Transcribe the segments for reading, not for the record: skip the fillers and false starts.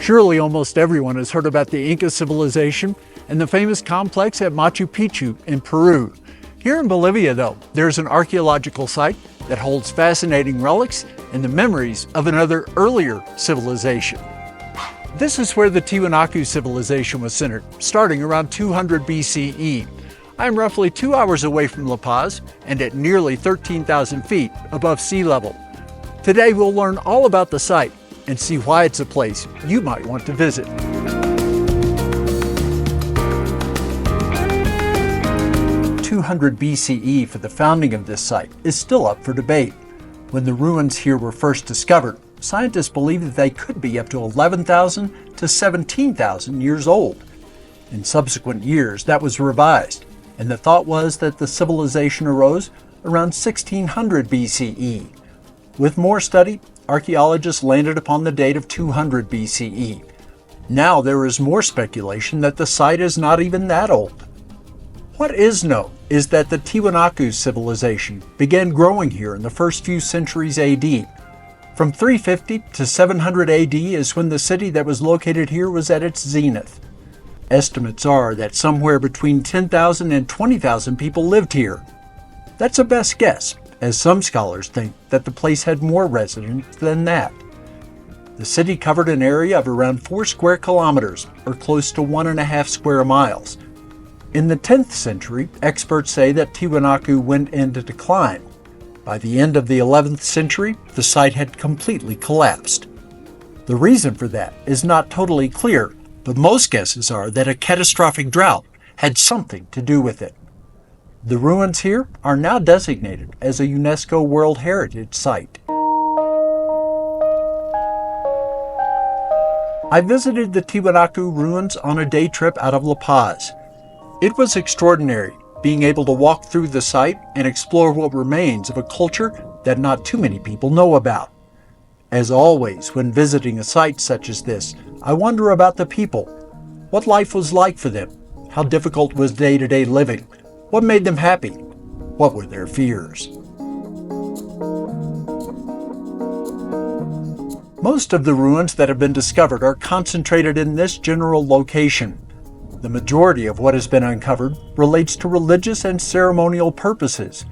Surely almost everyone has heard about the Inca civilization and the famous complex at Machu Picchu in Peru. Here in Bolivia, though, there's an archaeological site that holds fascinating relics and the memories of another earlier civilization. This is where the Tiwanaku civilization was centered, starting around 200 BCE. I'm roughly 2 hours away from La Paz and at nearly 13,000 feet above sea level. Today we'll learn all about the site and see why it's a place you might want to visit. (200 BCE for the founding of this site is still up for debate. When the ruins here were first discovered, scientists believe that they could be up to 11,000 to 17,000 years old. In subsequent years, that was revised, and the thought was that the civilization arose around 1600 BCE. With more study, archaeologists landed upon the date of 200 BCE. Now there is more speculation that the site is not even that old. What is known is that the Tiwanaku civilization began growing here in the first few centuries AD. From 350 to 700 AD is when the city that was located here was at its zenith. Estimates are that somewhere between 10,000 and 20,000 people lived here. That's a best guess, as some scholars think that the place had more residents than that. The city covered an area of around 4 square kilometers, or close to 1.5 square miles. In the 10th century, experts say that Tiwanaku went into decline. By the end of the 11th century, the site had completely collapsed. The reason for that is not totally clear, but most guesses are that a catastrophic drought had something to do with it. The ruins here are now designated as a UNESCO World Heritage Site. I visited the Tiwanaku ruins on a day trip out of La Paz. It was extraordinary, being able to walk through the site and explore what remains of a culture that not too many people know about. As always, when visiting a site such as this, I wonder about the people. What life was like for them? How difficult was day-to-day living? What made them happy? What were their fears? Most of the ruins that have been discovered are concentrated in this general location. The majority of what has been uncovered relates to religious and ceremonial purposes.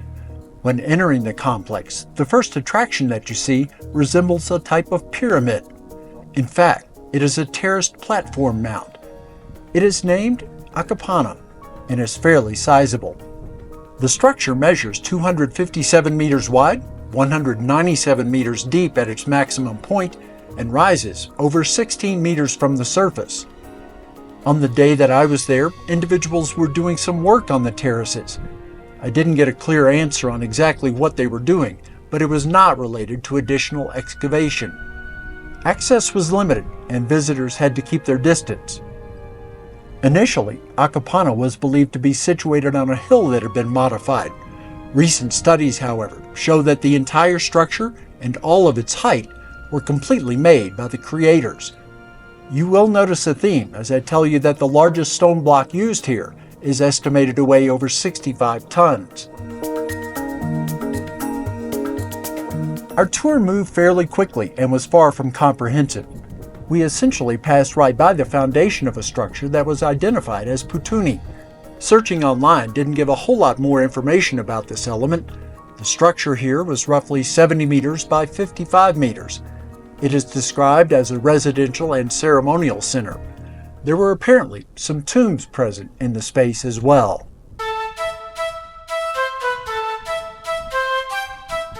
When entering the complex, the first attraction that you see resembles a type of pyramid. In fact, it is a terraced platform mound. It is named Apan and is fairly sizable. The structure measures 257 meters wide, 197 meters deep at its maximum point, and rises over 16 meters from the surface. On the day that I was there, individuals were doing some work on the terraces. I didn't get a clear answer on exactly what they were doing, but it was not related to additional excavation. Access was limited, and visitors had to keep their distance. Initially, Apan was believed to be situated on a hill that had been modified. Recent studies, however, show that the entire structure and all of its height were completely made by the creators. You will notice a theme as I tell you that the largest stone block used here is estimated to weigh over 65 tons. Our tour moved fairly quickly and was far from comprehensive. We essentially passed right by the foundation of a structure that was identified as Puni. Searching online didn't give a whole lot more information about this element. The structure here was roughly 70 meters by 55 meters. It is described as a residential and ceremonial center. There were apparently some tombs present in the space as well.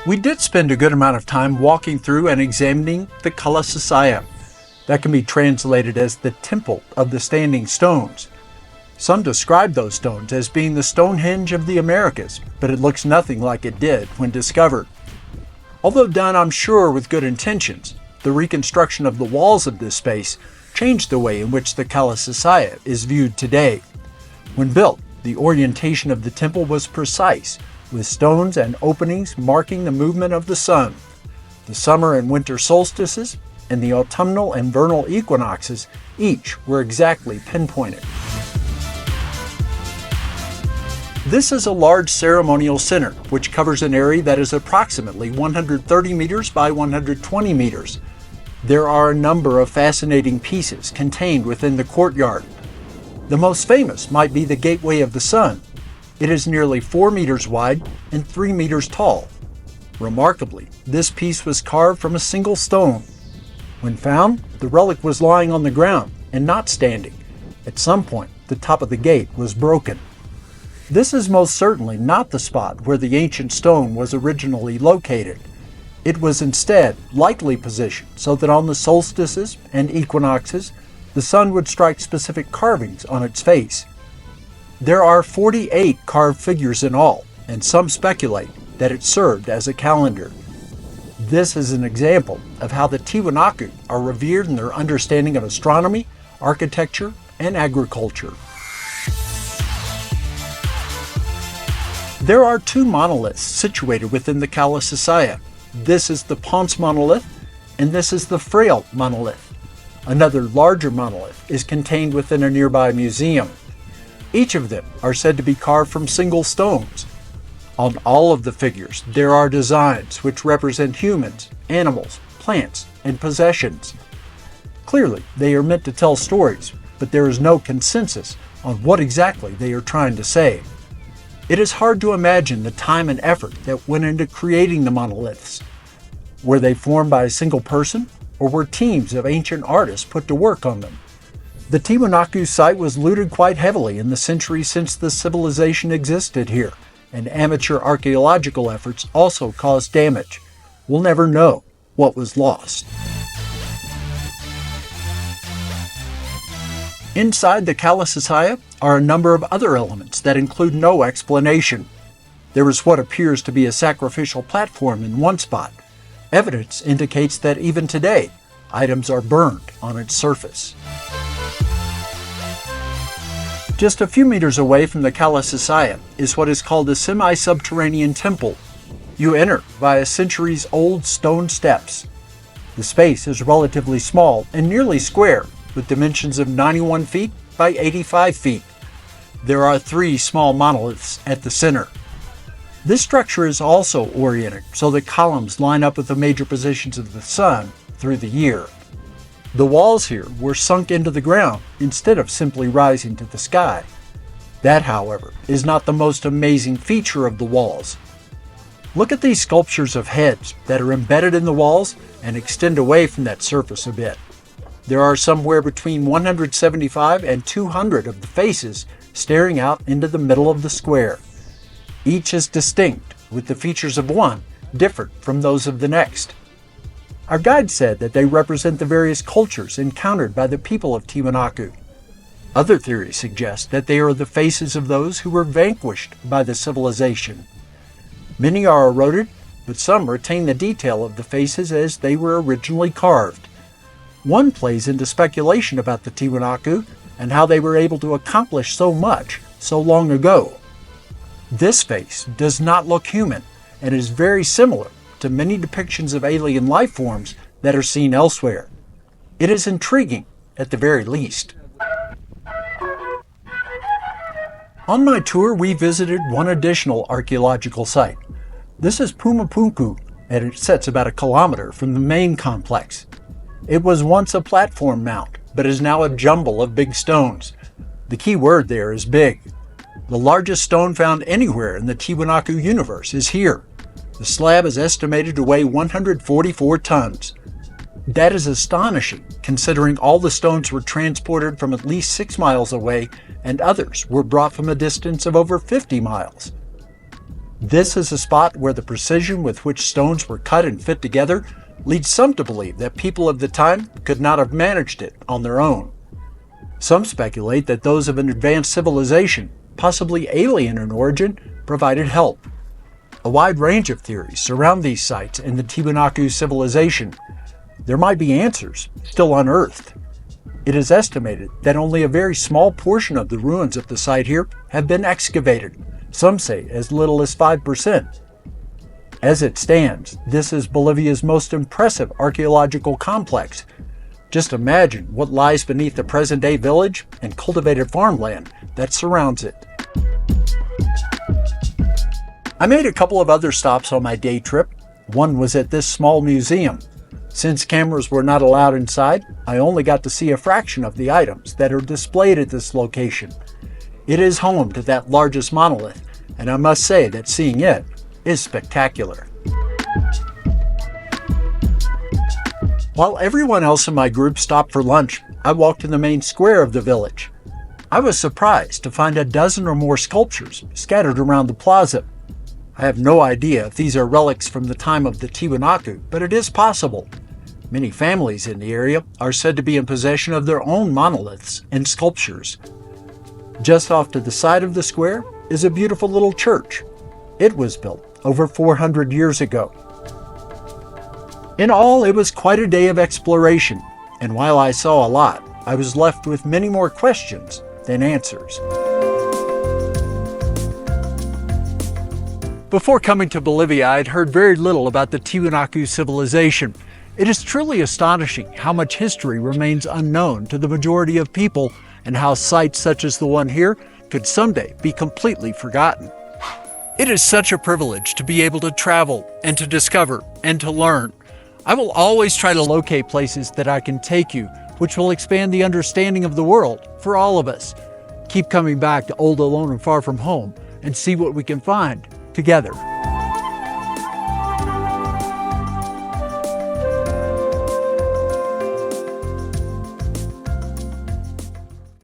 We did spend a good amount of time walking through and examining the Plaza. That can be translated as the Temple of the Standing Stones. Some describe those stones as being the Stonehenge of the Americas, but it looks nothing like it did when discovered. Although done, I'm sure, with good intentions, the reconstruction of the walls of this space changed the way in which the Plaza is viewed today. When built, the orientation of the temple was precise, with stones and openings marking the movement of the sun. The summer and winter solstices and the autumnal and vernal equinoxes each were exactly pinpointed. This is a large ceremonial center, which covers an area that is approximately 130 meters by 120 meters. There are a number of fascinating pieces contained within the courtyard. The most famous might be the Gateway of the Sun. It is nearly 4 meters wide and 3 meters tall. Remarkably, this piece was carved from a single stone. When found, the relic was lying on the ground and not standing. At some point, the top of the gate was broken. This is most certainly not the spot where the ancient stone was originally located. It was instead likely positioned so that on the solstices and equinoxes, the sun would strike specific carvings on its face. There are 48 carved figures in all, and some speculate that it served as a calendar. This is an example of how the Tiwanaku are revered in their understanding of astronomy, architecture, and agriculture. There are 2 monoliths situated within the Calisasaya. This is the Ponce monolith, and this is the Fraile monolith. Another larger monolith is contained within a nearby museum. Each of them are said to be carved from single stones. On all of the figures, there are designs which represent humans, animals, plants, and possessions. Clearly, they are meant to tell stories, but there is no consensus on what exactly they are trying to say. It is hard to imagine the time and effort that went into creating the monoliths. Were they formed by a single person, or were teams of ancient artists put to work on them? The Tiwanaku site was looted quite heavily in the centuries since the civilization existed here, and amateur archaeological efforts also caused damage. We'll never know what was lost. Inside the Calisasaya are a number of other elements that include no explanation. There is what appears to be a sacrificial platform in one spot. Evidence indicates that even today, items are burned on its surface. Just a few meters away from the Calisasaya is what is called the SemiSubterranean Temple. You enter via centuries-old stone steps. The space is relatively small and nearly square, with dimensions of 91 feet by 85 feet. There are 3 small monoliths at the center. This structure is also oriented so that columns line up with the major positions of the sun through the year. The walls here were sunk into the ground instead of simply rising to the sky. That, however, is not the most amazing feature of the walls. Look at these sculptures of heads that are embedded in the walls and extend away from that surface a bit. There are somewhere between 175 and 200 of the faces staring out into the middle of the square. Each is distinct, with the features of one different from those of the next. Our guide said that they represent the various cultures encountered by the people of Tiwanaku. Other theories suggest that they are the faces of those who were vanquished by the civilization. Many are eroded, but some retain the detail of the faces as they were originally carved. One plays into speculation about the Tiwanaku and how they were able to accomplish so much so long ago. This face does not look human and is very similar to many depictions of alien life forms that are seen elsewhere. It is intriguing, at the very least. On my tour, we visited one additional archaeological site. This is Puma Punu, and it sits about 1 kilometer from the main complex. It was once a platform mount, but is now a jumble of big stones. The key word there is big. The largest stone found anywhere in the Tiwanaku universe is here. The slab is estimated to weigh 144 tons. That is astonishing, considering all the stones were transported from at least 6 miles away and others were brought from a distance of over 50 miles. This is a spot where the precision with which stones were cut and fit together leads some to believe that people of the time could not have managed it on their own. Some speculate that those of an advanced civilization, possibly alien in origin, provided help. A wide range of theories surround these sites in the Tiwanaku civilization. There might be answers still unearthed. It is estimated that only a very small portion of the ruins of the site here have been excavated, some say as little as 5%. As it stands, this is Bolivia's most impressive archaeological complex. Just imagine what lies beneath the present-day village and cultivated farmland that surrounds it. I made a couple of other stops on my day trip. One was at this small museum. Since cameras were not allowed inside, I only got to see a fraction of the items that are displayed at this location. It is home to that largest monolith, and I must say that seeing it is spectacular. While everyone else in my group stopped for lunch, I walked in the main square of the village. I was surprised to find a dozen or more sculptures scattered around the plaza. I have no idea if these are relics from the time of the Tiwanaku, but it is possible. Many families in the area are said to be in possession of their own monoliths and sculptures. Just off to the side of the square is a beautiful little church. It was built over 400 years ago. In all, it was quite a day of exploration, and while I saw a lot, I was left with many more questions than answers. Before coming to Bolivia, I had heard very little about the Tiwanaku civilization. It is truly astonishing how much history remains unknown to the majority of people, and how sites such as the one here could someday be completely forgotten. It is such a privilege to be able to travel and to discover and to learn. I will always try to locate places that I can take you, which will expand the understanding of the world for all of us. Keep coming back to Old, Alone, and Far From Home and see what we can find together.